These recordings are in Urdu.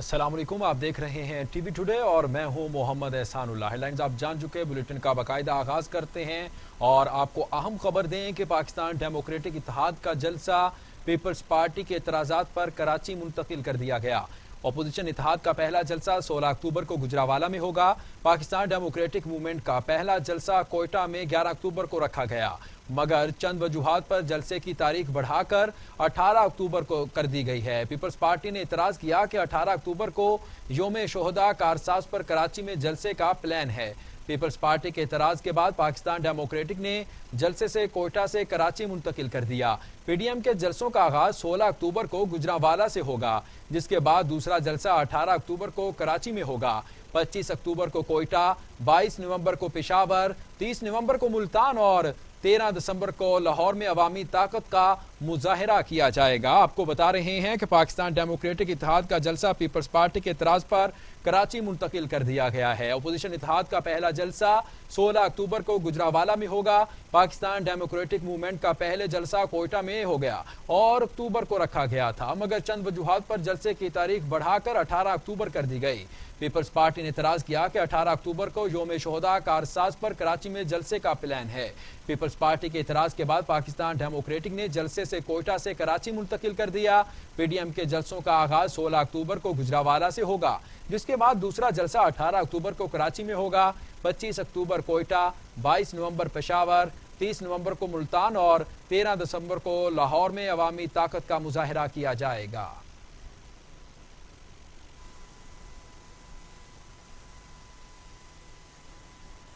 السلام علیکم، آپ دیکھ رہے ہیں ٹی وی ٹوڈے اور میں ہوں محمد احسان اللہ۔ ہیڈ لائنز آپ جان چکے، بلیٹن کا باقاعدہ آغاز کرتے ہیں اور آپ کو اہم خبر دیں کہ پاکستان ڈیموکریٹک اتحاد کا جلسہ پیپلز پارٹی کے اعتراضات پر کراچی منتقل کر دیا گیا۔ اپوزیشن اتحاد کا پہلا جلسہ 16 اکتوبر کو گجرانوالہ میں ہوگا۔ پاکستان ڈیموکریٹک موومنٹ کا پہلا جلسہ کوئٹہ میں 11 اکتوبر کو رکھا گیا، مگر چند وجوہات پر جلسے کی تاریخ بڑھا کر 18 اکتوبر کو کر دی گئی ہے۔ پیپلز پارٹی نے اعتراض کیا کہ 18 اکتوبر کو یوم شہداء کارساز پر کراچی میں جلسے کا پلان ہے۔ پیپلز پارٹی کے اعتراض کے بعد پاکستان ڈیموکریٹک نے جلسے سے کوئٹہ سے کراچی منتقل کر دیا۔ پی ڈی ایم کے جلسوں کا آغاز 16 اکتوبر کو گجرانوالہ سے ہوگا، جس کے بعد دوسرا جلسہ 18 اکتوبر کو کراچی میں ہوگا۔ 25 اکتوبر کو کوئٹہ، 22 نومبر کو پشاور، 30 نومبر کو ملتان اور 13 دسمبر کو لاہور میں عوامی طاقت کا مظاہرہ کیا جائے گا۔ آپ کو بتا رہے ہیں کہ پاکستان ڈیموکریٹک اتحاد کا جلسہ پیپلز پارٹی کے اعتراض پر کراچی منتقل کر دیا گیا ہے۔ اپوزیشن اتحاد کا پہلا جلسہ 16 اکتوبر کو گجرانوالہ میں ہوگا۔ پاکستان ڈیموکریٹک موومنٹ کا پہلے جلسہ کوئٹہ میں ہو گیا اور اکتوبر کو رکھا گیا تھا، مگر چند وجوہات پر جلسے کی تاریخ بڑھا کر 18 اکتوبر کر دی گئی۔ پیپلز پارٹی نے اعتراض کیا کہ 18 اکتوبر کو یوم شہداء کارساز پر کراچی میں جلسے کا پلان ہے۔ پیپلز پارٹی کے اعتراض کے بعد پاکستان ڈیموکریٹک نے جلسے سے کوئٹہ سے کراچی منتقل کر دیا۔ پی ڈی ایم کے جلسوں کا آغاز 16 اکتوبر کو گجرانوالہ سے ہوگا، جس کے بعد دوسرا جلسہ 18 اکتوبر کو کراچی میں ہوگا۔ 25 اکتوبر کوئٹہ، 22 نومبر پشاور، 30 نومبر کو ملتان اور 13 دسمبر کو لاہور میں عوامی طاقت کا مظاہرہ کیا جائے گا۔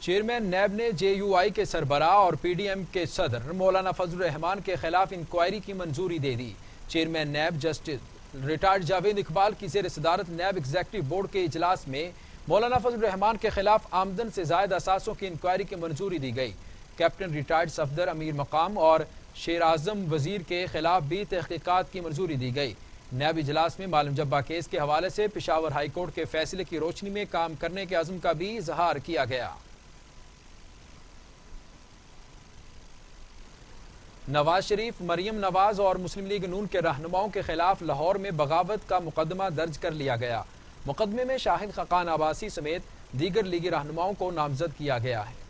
چیئرمین نیب نے جے یو آئی کے سربراہ اور پی ڈی ایم کے صدر مولانا فضل الرحمان کے خلاف انکوائری کی منظوری دے دی۔ Chairman NAB justice retired Javed Iqbal کی زیر صدارت نیب ایگزیکٹو بورڈ کے اجلاس میں مولانا فضل الرحمان کے خلاف آمدن سے زائد اثاثوں کی انکوائری کی منظوری دی گئی۔ کیپٹن ریٹائرڈ صفدر امیر مقام اور شیر اعظم وزیر کے خلاف بھی تحقیقات کی منظوری دی گئی۔ نیب اجلاس میں معلم جبہ کیس کے حوالے سے پشاور ہائی کورٹ کے فیصلے کی روشنی میں کام کرنے کے عزم کا بھی اظہار کیا گیا۔ نواز شریف، مریم نواز اور مسلم لیگ نون کے رہنماؤں کے خلاف لاہور میں بغاوت کا مقدمہ درج کر لیا گیا۔ مقدمے میں شاہد خاقان عباسی سمیت دیگر لیگی رہنماؤں کو نامزد کیا گیا ہے۔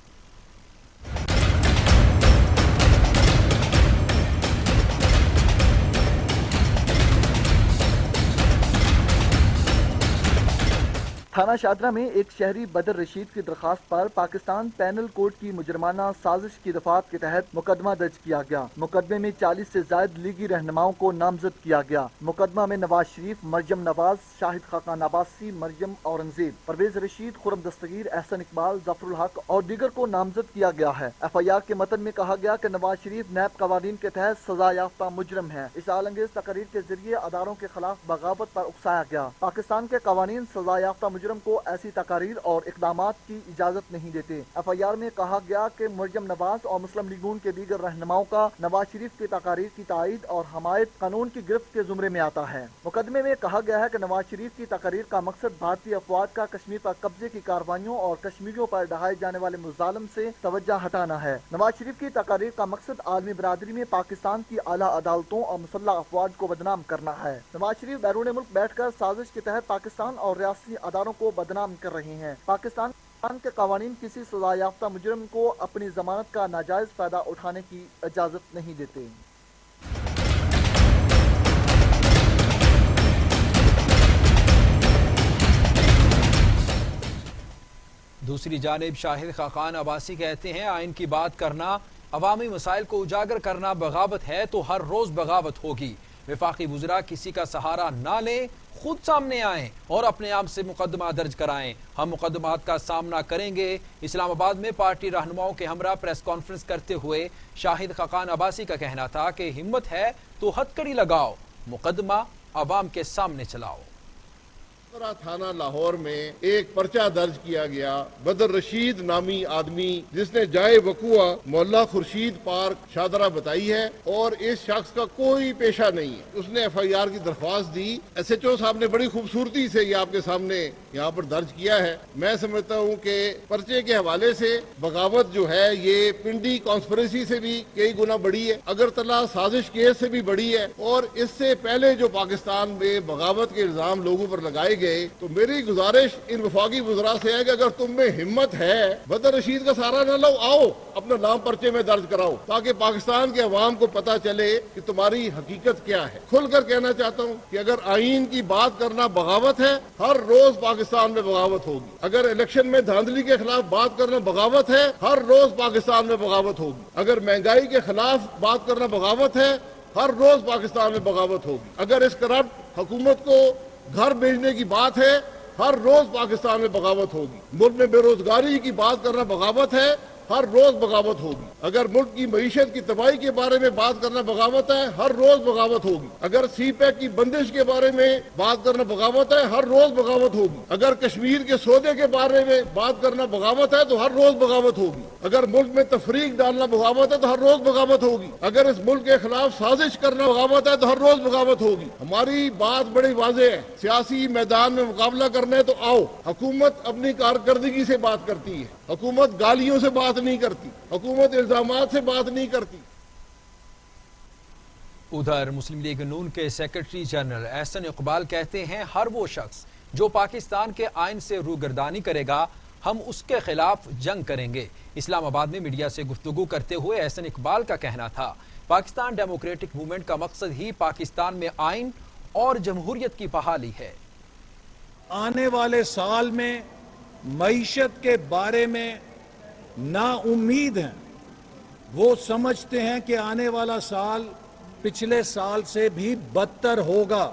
تھانہ شادرہ میں ایک شہری بدر رشید کی درخواست پر پاکستان پینل کوڈ کی مجرمانہ سازش کی دفعات کے تحت مقدمہ درج کیا گیا۔ مقدمے میں 40 سے زائد لیگی رہنماؤں کو نامزد کیا گیا۔ مقدمہ میں نواز شریف، مریم نواز، شاہد خاقان عباسی، مریم اورنگزیب، پرویز رشید، خرم دستگیر، احسن اقبال، ظفر الحق اور دیگر کو نامزد کیا گیا ہے۔ ایف آئی آر کے متن میں کہا گیا کہ نواز شریف نیب قوانین کے تحت سزا یافتہ مجرم ہے۔ اشتعال انگیز تقاریر کے ذریعے اداروں کے خلاف بغاوت پر اکسایا گیا۔ پاکستان کے قوانین سزا یافتہ مجرم کو ایسی تقاریر اور اقدامات کی اجازت نہیں دیتے۔ ایف آئی آر میں کہا گیا کہ مریم نواز اور مسلم لیگ نون کے دیگر رہنماؤں کا نواز شریف کی تقاریر کی تائید اور حمایت قانون کی گرفت کے زمرے میں آتا ہے۔ مقدمے میں کہا گیا ہے کہ نواز شریف کی تقاریر کا مقصد بھارتی افواج کا کشمیر پر قبضے کی کارروائیوں اور کشمیریوں پر ڈھائے جانے والے مظالم سے توجہ ہٹانا ہے۔ نواز شریف کی تقاریر کا مقصد عالمی برادری میں پاکستان کی اعلیٰ عدالتوں اور مسلح افواج کو بدنام کرنا ہے۔ نواز شریف بیرون ملک بیٹھ کر سازش کے تحت پاکستان اور ریاستی اداروں کو بدنام کر رہے ہیں۔ پاکستان کے قوانین کسی سزا یافتہ مجرم کو اپنی ضمانت کا ناجائز فائدہ اٹھانے کی اجازت نہیں دیتے۔ دوسری جانب شاہد خاقان عباسی کہتے ہیں آئین کی بات کرنا، عوامی مسائل کو اجاگر کرنا بغاوت ہے تو ہر روز بغاوت ہوگی۔ وفاقی وزراء کسی کا سہارا نہ لیں، خود سامنے آئیں اور اپنے آپ سے مقدمہ درج کرائیں۔ ہم مقدمات کا سامنا کریں گے۔ اسلام آباد میں پارٹی رہنماؤں کے ہمراہ پریس کانفرنس کرتے ہوئے شاہد خاقان عباسی کا کہنا تھا کہ ہمت ہے تو ہتکڑی لگاؤ، مقدمہ عوام کے سامنے چلاؤ۔ تھانہ لاہور میں ایک پرچہ درج کیا گیا بدر رشید نامی آدمی جس نے جائے وقوع محلہ خورشید پارک شادرہ بتائی ہے اور اس شخص کا کوئی پیشہ نہیں ہے۔ اس نے ایف آئی آر کی درخواست دی۔ ایس ایچ او صاحب نے بڑی خوبصورتی سے یہ آپ کے سامنے یہاں پر درج کیا ہے. میں سمجھتا ہوں کہ پرچے کے حوالے سے بغاوت جو ہے یہ پنڈی کانسپریسی سے بھی کئی گنا بڑی ہے, اگرتلا سازش کیس سے بھی بڑی ہے, اور اس سے پہلے جو پاکستان میں بغاوت کے الزام لوگوں پر لگائے گئے. تو میری گزارش ان وفاقی وزراء سے ہے کہ اگر تم میں ہمت ہے بدر رشید کا سہارا نہ لو, آؤ اپنا نام پرچے میں درج کراؤ تاکہ پاکستان کے عوام کو پتہ چلے کہ تمہاری حقیقت کیا ہے. کھل کر کہنا چاہتا ہوں کہ اگر آئین کی بات کرنا بغاوت ہے, ہر روز پاکستان میں بغاوت ہوگی. اگر الیکشن میں دھاندلی کے خلاف بات کرنا بغاوت ہے, ہر روز پاکستان میں بغاوت ہوگی. اگر مہنگائی کے خلاف بات کرنا بغاوت ہے, ہر روز پاکستان میں بغاوت ہوگی. اگر اس کرپٹ حکومت کو گھر بھیجنے کی بات ہے, ہر روز پاکستان میں بغاوت ہوگی. ملک میں بے روزگاری کی بات کرنا بغاوت ہے, ہر روز بغاوت ہوگی. اگر ملک کی معیشت کی تباہی کے بارے میں بات کرنا بغاوت ہے, ہر روز بغاوت ہوگی. اگر سی پیک کی بندش کے بارے میں بات کرنا بغاوت ہے, ہر روز بغاوت ہوگی. اگر کشمیر کے سودے کے بارے میں بات کرنا بغاوت ہے تو ہر روز بغاوت ہوگی. اگر ملک میں تفریق ڈالنا بغاوت ہے تو ہر روز بغاوت ہوگی. اگر اس ملک کے خلاف سازش کرنا بغاوت ہے تو ہر روز بغاوت ہوگی. ہماری بات بڑی واضح ہے, سیاسی میدان میں مقابلہ کرنے تو آؤ. حکومت اپنی کارکردگی سے بات کرتی ہے, حکومت گالیوں سے بات نہیں کرتی, حکومت الزامات سے بات نہیں کرتی. ادھر مسلم لیگ نون کے سیکرٹری جنرل احسن اقبال کہتے ہیں ہر وہ شخص جو پاکستان کے آئین سے روگردانی کرے گا ہم اس کے خلاف جنگ کریں گے. اسلام آباد میں میڈیا سے گفتگو کرتے ہوئے احسن اقبال کا کہنا تھا پاکستان ڈیموکریٹک موومنٹ کا مقصد ہی پاکستان میں آئین اور جمہوریت کی بحالی ہے. آنے والے سال میں معیشت کے بارے میں نا امید ہیں. وہ سمجھتے ہیں کہ آنے والا سال پچھلے سال سے بھی بدتر ہوگا.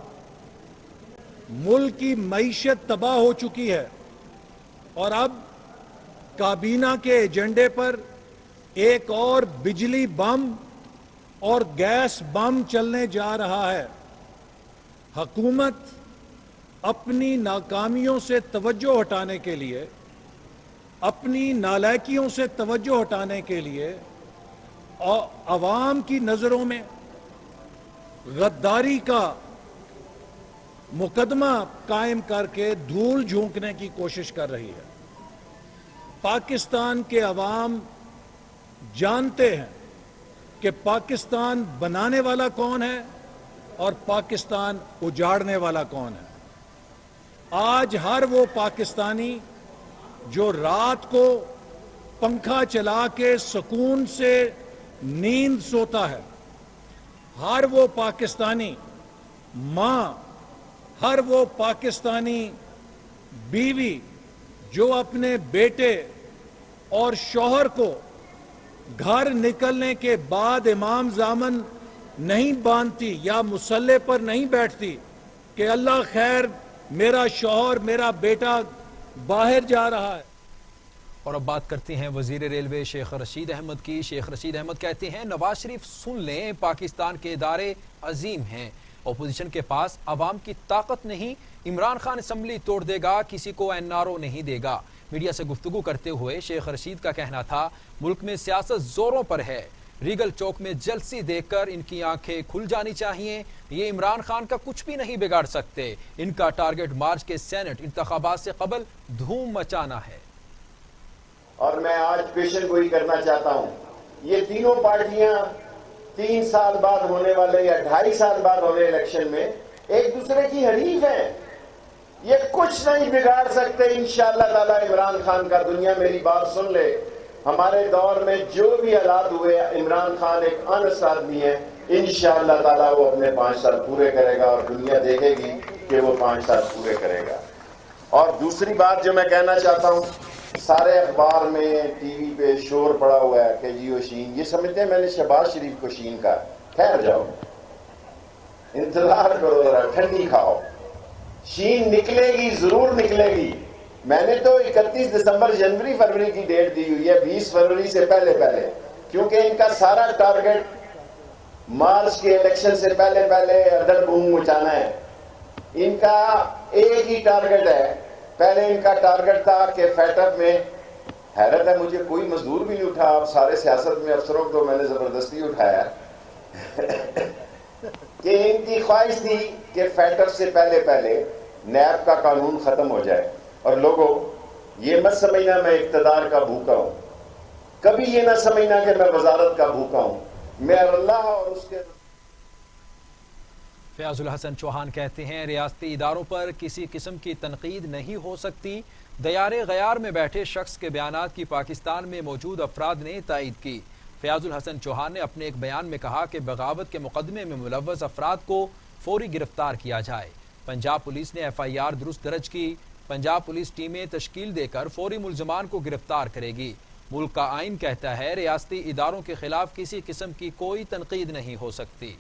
ملک کی معیشت تباہ ہو چکی ہے اور اب کابینہ کے ایجنڈے پر ایک اور بجلی بم اور گیس بم چلنے جا رہا ہے. حکومت اپنی ناکامیوں سے توجہ ہٹانے کے لیے, اپنی نالائکیوں سے توجہ ہٹانے کے لیے عوام کی نظروں میں غداری کا مقدمہ قائم کر کے دھول جھونکنے کی کوشش کر رہی ہے. پاکستان کے عوام جانتے ہیں کہ پاکستان بنانے والا کون ہے اور پاکستان اجاڑنے والا کون ہے. آج ہر وہ پاکستانی جو رات کو پنکھا چلا کے سکون سے نیند سوتا ہے, ہر وہ پاکستانی ماں, ہر وہ پاکستانی بیوی جو اپنے بیٹے اور شوہر کو گھر نکلنے کے بعد امام زامن نہیں باندھتی یا مصلے پر نہیں بیٹھتی کہ اللہ خیر میرا شوہر میرا بیٹا باہر جا رہا ہے. اور اب بات کرتے ہیں وزیر ریلوے شیخ رشید احمد کی. شیخ رشید احمد کہتے ہیں نواز شریف سن لیں پاکستان کے ادارے عظیم ہیں, اپوزیشن کے پاس عوام کی طاقت نہیں, عمران خان اسمبلی توڑ دے گا کسی کو NRO نہیں دے گا. میڈیا سے گفتگو کرتے ہوئے شیخ رشید کا کہنا تھا ملک میں سیاست زوروں پر ہے, ریگل چوک میں جلسی دیکھ کر ان کی آنکھیں کھل جانی چاہیے. یہ عمران خان کا کچھ بھی نہیں بگاڑ سکتے, ان کا ٹارگٹ مارچ کے سینٹ انتخابات سے قبل دھوم مچانا ہے. اور میں آج پیشن گوئی کرنا چاہتا ہوں, یہ تینوں پارٹیاں 3 سال بعد ہونے والے یا 2.5 سال بعد ہونے الیکشن میں ایک دوسرے کی حریف ہیں. یہ کچھ نہیں بگاڑ سکتے انشاءاللہ تعالی عمران خان کا. دنیا میری بات سن لے, ہمارے دور میں جو بھی حالات ہوئے عمران خان ایک انس آدمی ہے, انشاءاللہ تعالی وہ اپنے 5 سال پورے کرے گا اور دنیا دیکھے گی کہ وہ 5 سال پورے کرے گا. اور دوسری بات جو میں کہنا چاہتا ہوں, سارے اخبار میں ٹی وی پہ شور پڑا ہوا ہے کہ جی وہ شین, یہ سمجھتے ہیں میں نے شہباز شریف کو شین کا. ٹھہر جاؤ, انتظار کرو ذرا, ٹھنڈی کھاؤ. شین نکلے گی, ضرور نکلے گی. میں نے تو 31 دسمبر جنوری فروری کی ڈیٹ دی ہوئی ہے, 20 فروری سے پہلے پہلے, کیونکہ ان کا سارا ٹارگٹ مارچ کے الیکشن سے پہلے پہلے ادھر بوم مچانا ہے. ان کا ایک ہی ٹارگٹ ہے. پہلے ان کا ٹارگٹ تھا کہ فیٹ اپ میں, حیرت ہے مجھے کوئی مزدور بھی نہیں اٹھا, اب سارے سیاست میں افسروں کو میں نے زبردستی اٹھایا کہ ان کی خواہش تھی کہ فیٹ اپ سے پہلے پہلے نیب کا قانون ختم ہو جائے. اور لوگوں یہ مت سمجھنا میں اقتدار کا بھوکا ہوں، کبھی یہ نہ سمجھنا کہ میں وزارت کا بھوکا ہوں، میں اللہ اور اس کے فیاض الحسن چوہان کہتے ہیں ریاستی اداروں پر کسی قسم کی تنقید نہیں ہو سکتی۔ دیار غیار میں بیٹھے شخص کے بیانات کی پاکستان میں موجود افراد نے تائید کی۔ فیاض الحسن چوہان نے اپنے ایک بیان میں کہا کہ بغاوت کے مقدمے میں ملوث افراد کو فوری گرفتار کیا جائے۔ پنجاب پولیس نے FIR درست درج کی۔ پنجاب پولیس ٹیمیں تشکیل دے کر فوری ملزمان کو گرفتار کرے گی۔ ملک کا آئین کہتا ہے ریاستی اداروں کے خلاف کسی قسم کی کوئی تنقید نہیں ہو سکتی۔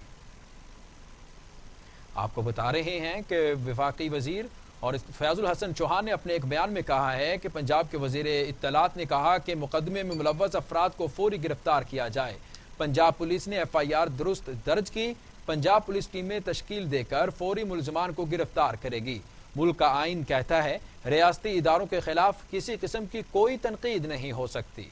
آپ کو بتا رہے ہیں کہ وفاقی وزیر اور فیاض الحسن چوہان نے اپنے ایک بیان میں کہا ہے کہ پنجاب کے وزیر اطلاعات نے کہا کہ مقدمے میں ملوث افراد کو فوری گرفتار کیا جائے۔ پنجاب پولیس نے FIR درست درج کی۔ پنجاب پولیس ٹیمیں تشکیل دے کر فوری ملزمان کو گرفتار کرے گی۔ ملک کا آئین کہتا ہے ریاستی اداروں کے خلاف کسی قسم کی کوئی تنقید نہیں ہو سکتی۔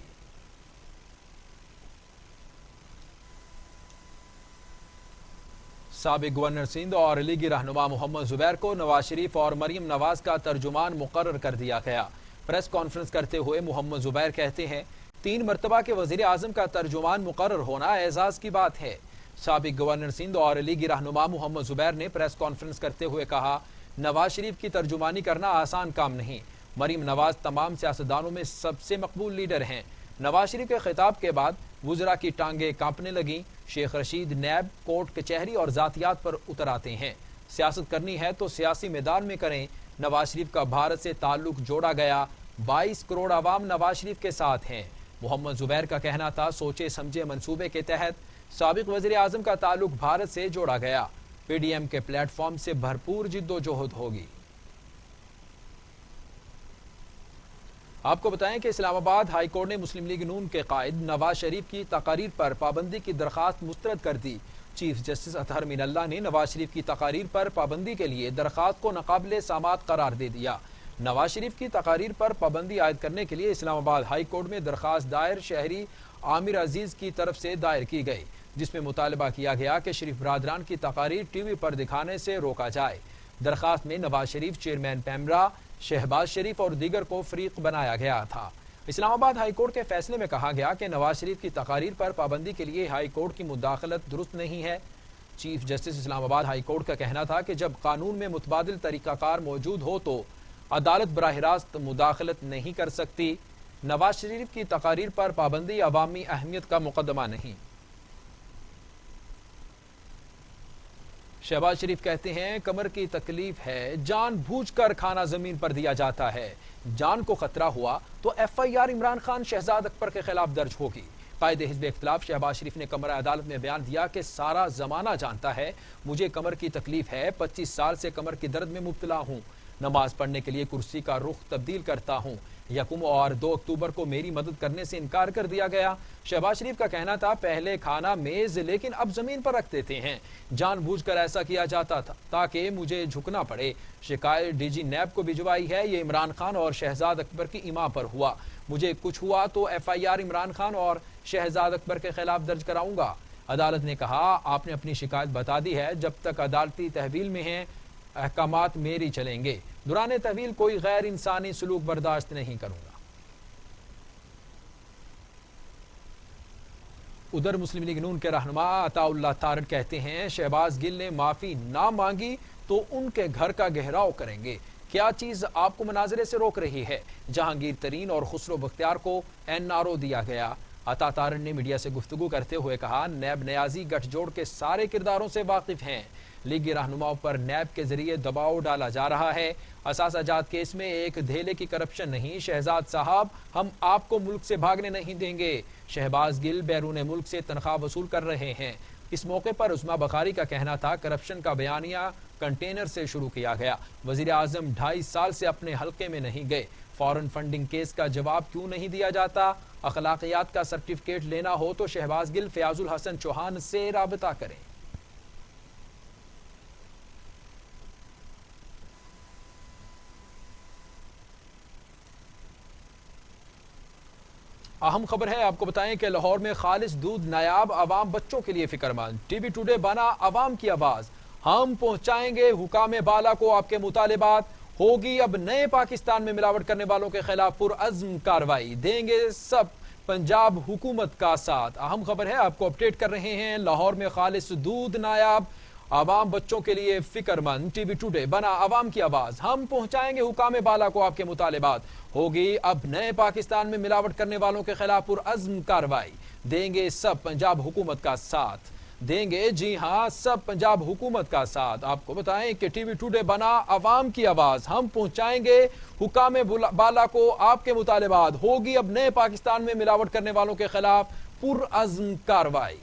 سابق گورنر سندھ اور لیگی رہنما محمد زبیر کو نواز شریف اور مریم نواز کا ترجمان مقرر کر دیا گیا۔ پریس کانفرنس کرتے ہوئے محمد زبیر کہتے ہیں 3 مرتبہ کے وزیر اعظم کا ترجمان مقرر ہونا اعزاز کی بات ہے۔ سابق گورنر سندھ اور لیگی رہنما محمد زبیر نے پریس کانفرنس کرتے ہوئے کہا نواز شریف کی ترجمانی کرنا آسان کام نہیں۔ مریم نواز تمام سیاستدانوں میں سب سے مقبول لیڈر ہیں۔ نواز شریف کے خطاب کے بعد وزراء کی ٹانگیں کانپنے لگیں۔ شیخ رشید نیب کورٹ کچہری اور ذاتیات پر اتر آتے ہیں۔ سیاست کرنی ہے تو سیاسی میدان میں کریں۔ نواز شریف کا بھارت سے تعلق جوڑا گیا۔ 22 کروڑ عوام نواز شریف کے ساتھ ہیں۔ محمد زبیر کا کہنا تھا سوچے سمجھے منصوبے کے تحت سابق وزیر اعظم کا تعلق بھارت سے جوڑا گیا۔ PDM کے پلیٹ فارم سے بھرپور جد و جہد ہوگی۔ آپ کو بتائیں کہ اسلام آباد ہائی کورٹ نے مسلم لیگ نون کے قائد نواز شریف کی تقاریر پر پابندی کی درخواست مسترد کر دی۔ چیف جسٹس اطہر من اللہ نے نواز شریف کی تقاریر پر پابندی کے لیے درخواست کو ناقابل سماعت قرار دے دیا۔ نواز شریف کی تقاریر پر پابندی عائد کرنے کے لیے اسلام آباد ہائی کورٹ میں درخواست دائر شہری عامر عزیز کی طرف سے دائر کی گئی، جس میں مطالبہ کیا گیا کہ شریف برادران کی تقاریر ٹی وی پر دکھانے سے روکا جائے۔ درخواست میں نواز شریف، چیئرمین پیمرا، شہباز شریف اور دیگر کو فریق بنایا گیا تھا۔ اسلام آباد ہائی کورٹ کے فیصلے میں کہا گیا کہ نواز شریف کی تقاریر پر پابندی کے لیے ہائی کورٹ کی مداخلت درست نہیں ہے۔ چیف جسٹس اسلام آباد ہائی کورٹ کا کہنا تھا کہ جب قانون میں متبادل طریقہ کار موجود ہو تو عدالت براہ راست مداخلت نہیں کر سکتی۔ نواز شریف کی تقاریر پر پابندی عوامی اہمیت کا مقدمہ نہیں۔ شہباز شریف کہتے ہیں کمر کی تکلیف ہے، جان بوجھ کر کھانا زمین پر دیا جاتا ہے۔ جان کو خطرہ ہوا تو FIR عمران خان شہزاد اکبر کے خلاف درج ہوگی۔ قائد حزب اختلاف شہباز شریف نے کمرہ عدالت میں بیان دیا کہ سارا زمانہ جانتا ہے مجھے کمر کی تکلیف ہے، 25 سال سے کمر کی درد میں مبتلا ہوں، نماز پڑھنے کے لیے کرسی کا رخ تبدیل کرتا ہوں، 1 اور 2 اکتوبر کو میری مدد کرنے سے انکار کر دیا گیا۔ شہباز شریف کا کہنا تھا پہلے کھانا میز لیکن اب زمین پر رکھ دیتے ہیں، جان بوجھ کر ایسا کیا جاتا تھا تاکہ مجھے جھکنا پڑے۔ شکایت DG نیب کو بھجوائی ہے، یہ عمران خان اور شہزاد اکبر کی ایما پر ہوا، مجھے کچھ ہوا تو FIR عمران خان اور شہزاد اکبر کے خلاف درج کراؤں گا۔ عدالت نے کہا آپ نے اپنی شکایت بتا دی ہے، جب تک عدالتی تحویل میں ہیں احکامات میری چلیں گے، دوران تحویل کوئی غیر انسانی سلوک برداشت نہیں کروں گا۔ ادھر مسلم لیگ نون کے رہنما عطا اللہ تارڑ کہتے ہیں شہباز گل نے معافی نہ مانگی تو ان کے گھر کا گھیراؤ کریں گے۔ کیا چیز آپ کو مناظرے سے روک رہی ہے؟ جہانگیر ترین اور خسرو بختیار کو NRO دیا گیا۔ عطا تارڑ نے میڈیا سے گفتگو کرتے ہوئے کہا نیب نیازی گٹھ جوڑ کے سارے کرداروں سے واقف ہیں، لیگی رہنماؤں پر نیب کے ذریعے دباؤ ڈالا جا رہا ہے۔ اثاثہ جات کیس میں ایک دھیلے کی کرپشن نہیں، شہزاد صاحب ہم آپ کو ملک سے بھاگنے نہیں دیں گے۔ شہباز گل بیرون ملک سے تنخواہ وصول کر رہے ہیں۔ اس موقع پر عظمیٰ بخاری کا کہنا تھا کرپشن کا بیانیہ کنٹینر سے شروع کیا گیا، وزیر اعظم 2.5 سال سے اپنے حلقے میں نہیں گئے، فارن فنڈنگ کیس کا جواب کیوں نہیں دیا جاتا؟ اخلاقیات کا سرٹیفکیٹ لینا ہو تو شہباز گل فیاض الحسن چوہان سے رابطہ کریں۔ اہم خبر ہے، آپ کو بتائیں کہ لاہور میں خالص دودھ نایاب، عوام بچوں کے لیے فکر مند۔ ٹی وی ٹوڈے بنا عوام کی آواز، ہم پہنچائیں گے حکام بالا کو آپ کے مطالبات، ہوگی اب نئے پاکستان میں ملاوٹ کرنے والوں کے خلاف پرعزم کارروائی، دیں گے سب پنجاب حکومت کا ساتھ۔ اہم خبر ہے، آپ کو اپڈیٹ کر رہے ہیں۔ لاہور میں خالص دودھ نایاب، عوام بچوں کے لیے فکر مند، ٹی وی ٹوڈے بنا عوام کی آواز، ہم پہنچائیں گے حکام بالا کو آپ کے مطالبات۔ ہوگی اب نئے پاکستان میں ملاوٹ کرنے والوں کے خلاف پرعزم کارروائی، دیں گے سب پنجاب حکومت کا ساتھ، دیں گے جی ہاں سب پنجاب حکومت کا ساتھ۔ آپ کو بتائیں کہ ٹی وی ٹوڈے بنا عوام کی آواز، ہم پہنچائیں گے حکام بالا کو آپ کے مطالبات۔ ہوگی اب نئے پاکستان میں ملاوٹ کرنے والوں کے خلاف پرعزم کارروائی۔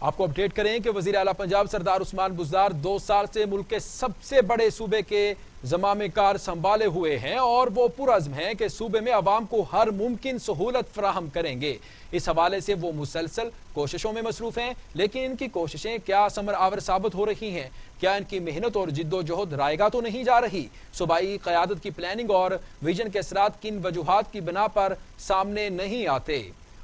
آپ کو اپڈیٹ کریں کہ وزیر اعلیٰ پنجاب سردار عثمان بزدار 2 سال سے ملک کے سب سے بڑے صوبے کے زمامِ کار سنبھالے ہوئے ہیں اور وہ پرعزم ہیں کہ صوبے میں عوام کو ہر ممکن سہولت فراہم کریں گے۔ اس حوالے سے وہ مسلسل کوششوں میں مصروف ہیں، لیکن ان کی کوششیں کیا ثمر آور ثابت ہو رہی ہیں؟ کیا ان کی محنت اور جد و جہد رائیگاں تو نہیں جا رہی؟ صوبائی قیادت کی پلاننگ اور ویژن کے اثرات کن وجوہات کی بنا پر سامنے نہیں آتے؟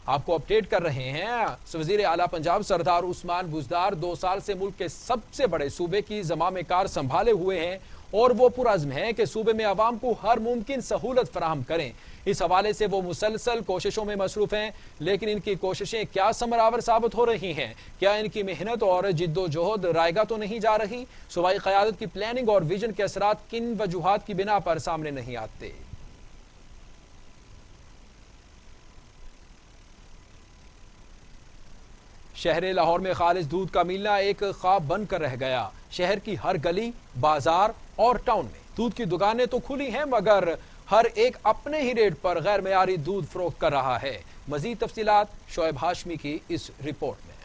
آپ کو اپڈیٹ کر رہے ہیں۔ وزیر اعلیٰ پنجاب سردار عثمان بزدار 2 سال سے ملک کے سب سے بڑے صوبے کی زمامِ کار سنبھالے ہوئے ہیں اور وہ پرعزم ہیں کہ صوبے میں عوام کو ہر ممکن سہولت فراہم کریں۔ اس حوالے سے وہ مسلسل کوششوں میں مصروف ہیں، لیکن ان کی کوششیں کیا ثمر آور ثابت ہو رہی ہیں؟ کیا ان کی محنت اور جد و جہد رائیگاں تو نہیں جا رہی؟ صوبائی قیادت کی پلاننگ اور ویژن کے اثرات کن وجوہات کی بنا پر سامنے نہیں آتے؟ شہر لاہور میں خالص دودھ کا ملنا ایک خواب بن کر رہ گیا۔ شہر کی ہر گلی، بازار اور ٹاؤن میں دودھ کی دکانیں تو کھلی ہیں، مگر ہر ایک اپنے ہی ریٹ پر غیر معیاری دودھ فروخت کر رہا ہے۔ مزید تفصیلات شعیب ہاشمی کی اس رپورٹ میں۔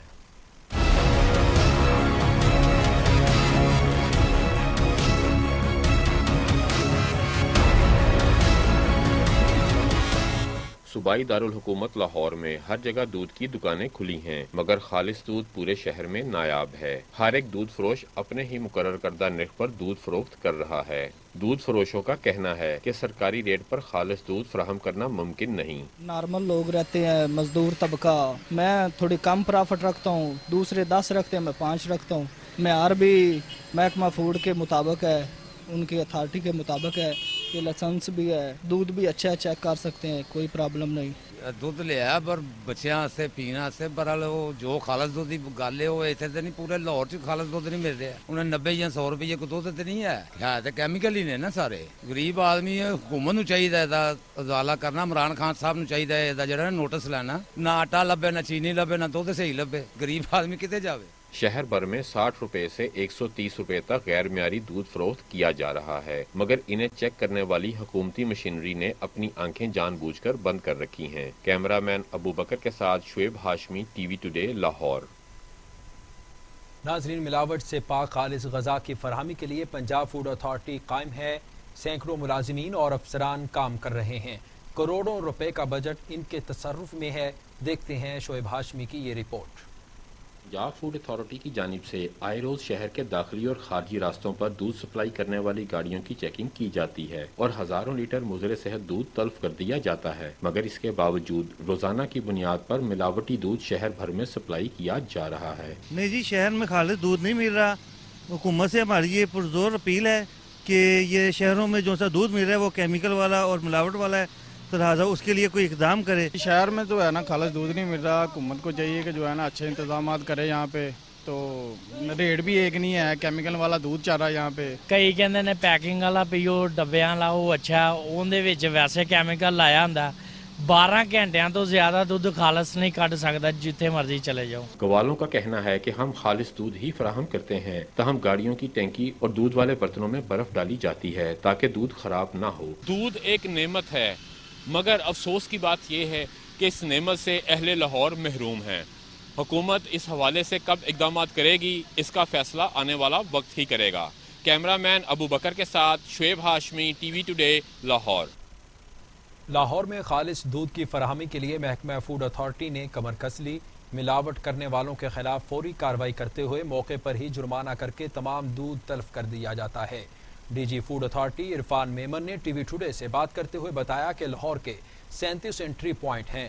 صوبائی دارالحکومت لاہور میں ہر جگہ دودھ کی دکانیں کھلی ہیں، مگر خالص دودھ پورے شہر میں نایاب ہے۔ ہر ایک دودھ فروش اپنے ہی مقرر کردہ نرخ پر دودھ فروخت کر رہا ہے۔ دودھ فروشوں کا کہنا ہے کہ سرکاری ریٹ پر خالص دودھ فراہم کرنا ممکن نہیں۔ نارمل لوگ رہتے ہیں، مزدور طبقہ، میں تھوڑی کم پرافٹ رکھتا ہوں، دوسرے 10 رکھتے ہیں، میں 5 رکھتا ہوں۔ معیار بھی محکمہ فوڈ کے مطابق ہے، ان کی اتھارٹی کے مطابق ہے، کہ لائسنس بھی ہے، دودھ بھی اچھا ہے، چیک کر سکتے ہیں، کوئی پرابلم نہیں۔ دودھ لیا پر بچیاں سے پینا سے پر جو خالص دودھ کی گل ہے وہ اتنے تو نہیں، پورے لاہور چ خالص دودھ نہیں مل رہا۔ انہیں 90 یا 100 روپیے کو دودھ نہیں ہے تو کیمیکل ہی نے نا سارے۔ غریب آدمی حکومت نو چاہیے ازالہ کرنا، عمران خان صاحب نو چاہیے جڑا نوٹس لینا، نہ آٹا لبے، نہ چینی لبے، نہ دودھ صحیح لبے، غریب آدمی کتے جاوے۔ شہر بھر میں 60 روپے سے 130 روپے تک غیر معیاری دودھ فروخت کیا جا رہا ہے، مگر انہیں چیک کرنے والی حکومتی مشینری نے اپنی آنکھیں جان بوجھ کر بند کر رکھی ہیں۔ کیمرہ مین ابو بکر کے ساتھ Shoaib Hashmi, T V today, Lahore. ناظرین، ملاوٹ سے پاک خالص غذا کی فراہمی کے لیے پنجاب فوڈ اتھارٹی قائم ہے۔ سینکڑوں ملازمین اور افسران کام کر رہے ہیں۔ کروڑوں روپے کا بجٹ ان کے تصرف میں ہے۔ دیکھتے ہیں شعیب ہاشمی کی یہ رپورٹ۔ پنجاب فوڈ اتھارٹی کی جانب سے آئے روز شہر کے داخلی اور خارجی راستوں پر دودھ سپلائی کرنے والی گاڑیوں کی چیکنگ کی جاتی ہے اور ہزاروں لیٹر مضر صحت دودھ تلف کر دیا جاتا ہے، مگر اس کے باوجود روزانہ کی بنیاد پر ملاوٹی دودھ شہر بھر میں سپلائی کیا جا رہا ہے۔ نہیں جی، شہر میں خالص دودھ نہیں مل رہا۔ حکومت سے ہماری یہ پرزور اپیل ہے کہ یہ شہروں میں جو سا دودھ مل رہا ہے وہ کیمیکل والا اور ملاوٹ والا ہے، تو لہٰذا اس کے لیے کوئی اقدام کرے۔ شہر میں جو ہے نا خالص دودھ نہیں مل رہا، حکومت کو چاہیے کہ جو ہے نا اچھے انتظامات کرے یہاں پہ، تو ریٹ بھی ایک نہیں ہے، کیمیکل والا دودھ چل رہا ہے یہاں پہ۔ کئی کہندے نے پیکنگ والا پیو، ڈبیاں لاؤ، اچھا اون دے وچ ویسے کیمیکل لایا ہوندا۔ 12 گھنٹیاں تو زیادہ دودھ خالص نہیں کٹ سکتا جتنے مرضی چلے جاؤ۔ گوالوں کا کہنا ہے کہ ہم خالص دودھ ہی فراہم کرتے ہیں، تاہم گاڑیوں کی ٹینکی اور دودھ والے برتنوں میں برف ڈالی جاتی ہے تاکہ دودھ خراب نہ ہو۔ دودھ ایک نعمت ہے، مگر افسوس کی بات یہ ہے کہ اس نعمت سے اہل لاہور محروم ہیں۔ حکومت اس حوالے سے کب اقدامات کرے گی، اس کا فیصلہ آنے والا وقت ہی کرے گا۔ کیمرہ مین ابو بکر کے ساتھ Shoaib Hashmi, T V today, Lahore. Lahore میں خالص دودھ کی فراہمی کے لیے محکمہ فوڈ اتھارٹی نے کمر کس لی۔ ملاوٹ کرنے والوں کے خلاف فوری کارروائی کرتے ہوئے موقع پر ہی جرمانہ کر کے تمام دودھ تلف کر دیا جاتا ہے۔ D G food authority Irfan Memon نے ٹی وی ٹوڈے سے بات کرتے ہوئے بتایا کہ لاہور کے 37 انٹری پوائنٹ ہیں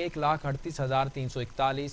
1,38,341,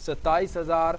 27,000,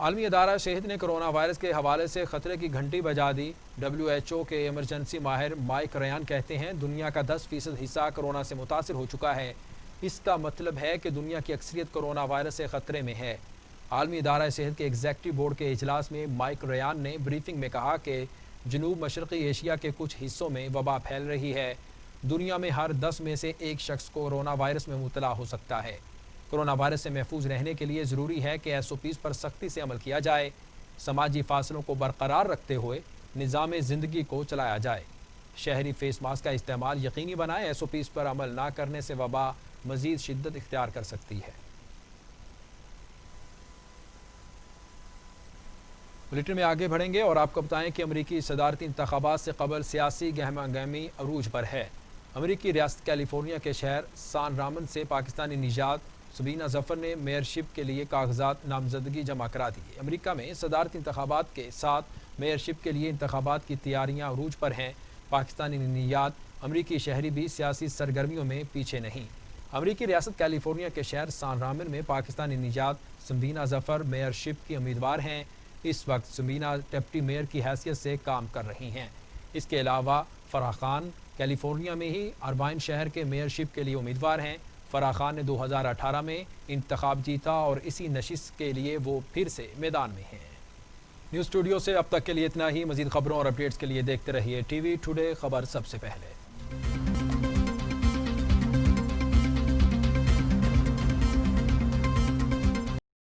عالمی ادارہ صحت نے کرونا وائرس کے حوالے سے خطرے کی گھنٹی بجا دی۔ WHO کے ایمرجنسی ماہر مائک ریان کہتے ہیں دنیا کا 10% حصہ کرونا سے متاثر ہو چکا ہے۔ اس کا مطلب ہے کہ دنیا کی اکثریت کرونا وائرس سے خطرے میں ہے۔ عالمی ادارہ صحت کے ایگزیکٹو بورڈ کے اجلاس میں مائک ریان نے بریفنگ میں کہا کہ جنوب مشرقی ایشیا کے کچھ حصوں میں وبا پھیل رہی ہے۔ دنیا میں ہر 10 میں سے ایک شخص کو کرونا وائرس میں مبتلا ہو سکتا ہے۔ کرونا وائرس سے محفوظ رہنے کے لیے ضروری ہے کہ SOPs پر سختی سے عمل کیا جائے، سماجی فاصلوں کو برقرار رکھتے ہوئے نظام زندگی کو چلایا جائے، شہری فیس ماسک کا استعمال یقینی بنائے۔ SOPs پر عمل نہ کرنے سے وبا مزید شدت اختیار کر سکتی ہے۔ بلیٹن میں آگے بڑھیں گے اور آپ کو بتائیں کہ امریکی صدارتی انتخابات سے قبل سیاسی گہما گہمی عروج پر ہے۔ امریکی ریاست کیلیفورنیا کے شہر سان رامن سے پاکستانی نژاد سبینہ ظفر نے میئرشپ کے لیے کاغذات نامزدگی جمع کرا دی۔ امریکہ میں صدارتی انتخابات کے ساتھ میئرشپ کے لیے انتخابات کی تیاریاں عروج پر ہیں۔ پاکستانی نژاد امریکی شہری بھی سیاسی سرگرمیوں میں پیچھے نہیں۔ امریکی ریاست کیلیفورنیا کے شہر سان رامن میں پاکستانی نژاد سبینہ ظفر میئرشپ کی امیدوار ہیں۔ اس وقت سبینہ ڈپٹی میئر کی حیثیت سے کام کر رہی ہیں۔ اس کے علاوہ فرح خان کیلیفورنیا میں ہی اربائن شہر کے میئرشپ کے لیے امیدوار ہیں۔ فرح خان نے 2018 میں انتخاب جیتا اور اسی نشست کے لیے وہ پھر سے میدان میں ہیں۔ نیوز اسٹوڈیو سے اب تک کے لیے اتنا ہی۔ مزید خبروں اور اپڈیٹس کے لیے دیکھتے رہیے TV ٹوڈے، خبر سب سے پہلے۔